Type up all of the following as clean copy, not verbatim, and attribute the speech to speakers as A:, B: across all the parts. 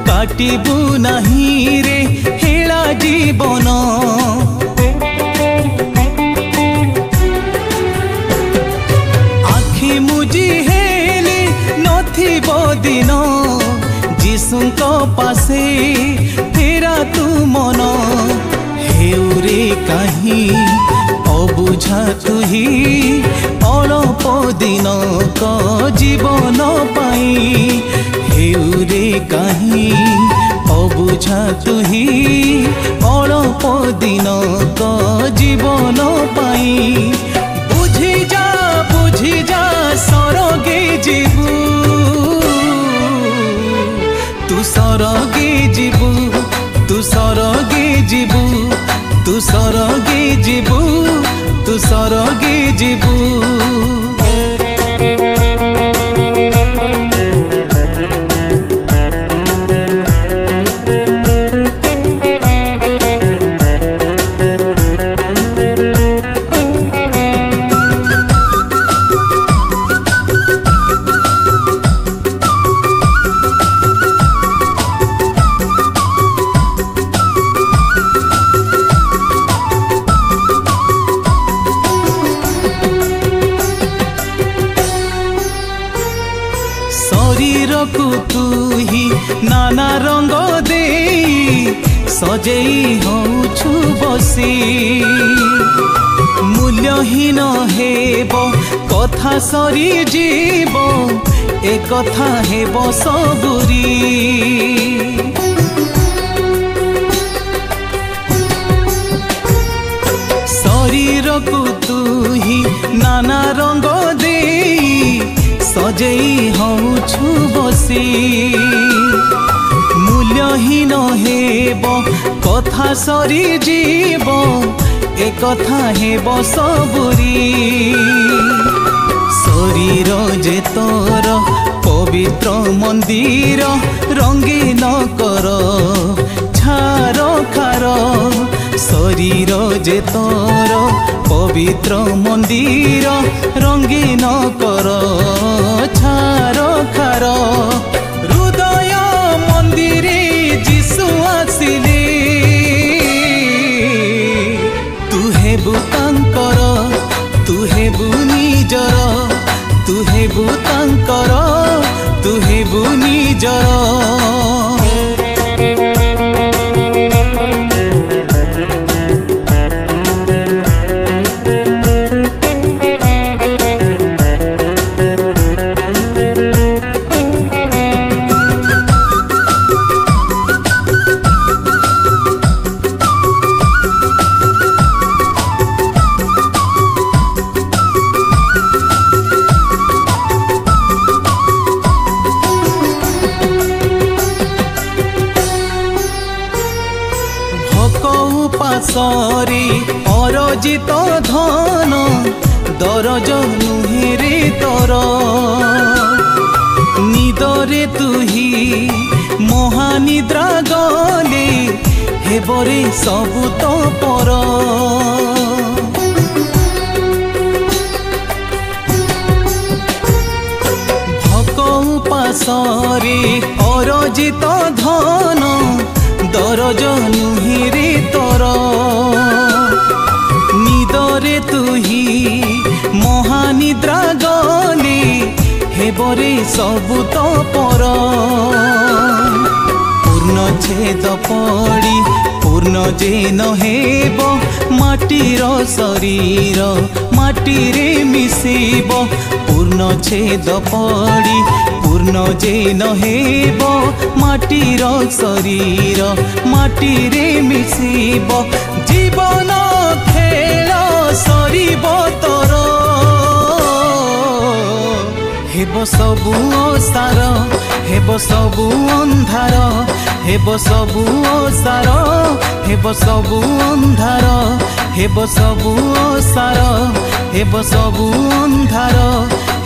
A: काटिबु नहीं रे हेला जीवन आखि मुजी हेले नथिब दिन जीशुंक पासे फेरा तू मन हेउरे कहीं अबुझा तुही अल्प दिन क जीवन पाई हेउरे कहीं अबुझा तुही अल्प दिन क जीवन पाई बुझी जा सरगे जीवु तू सरगे जीवु तू सरगे जीवु तू सरगे जीवु तू सरगे जीवु शरीर को तू ही नाना रंग दे सजेई होछु बसी मूल्यहीन हेब कथा सरी जीव ए कथा हेब सबुरी शरीर को तू ही नाना रंग दे सजेई होछु बसी मूल्यहीन हेब कथा सरी जीव ए कथा हेब सबुरी शरीर जे तोर पवित्र मंदिर रंगीन कर छार खार शरीर जे तोर पवित्र मंदिर रंगीन कर छार खार हृदय मंदिरे जीशु आसिले तू हेबु तांकर तू हेबु निजर तू हेबु तांकर तू हेबु निजर पासरी अरजित धन दरज नुहेरे तर निदरे तुही महानिद्रा गले हेबरे सबु तो पर भकऊ पासरे अरजित धन दरज नुहेरे तर निदरे तुही महानिद्रा गले हेबरे सबु तो पर पूर्ण छेद पड़ी पूर्ण जे न हेब माटीर शरीर माटी रे मिसेब पूर्ण छेद पड़ी पूर्ण जे न हेब माटीर शरीर माटी रे मिसेब जीवन खेल सरीब तोर हेब सबु ओसार हेब सबु अंधार हेब सबु ओसार हेब सबु अंधार हेब सबु ओसार हेब सबु अंधार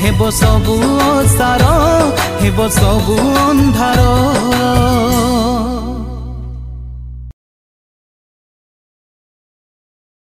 A: हेब सबु ओसार हेब सबु अंधार।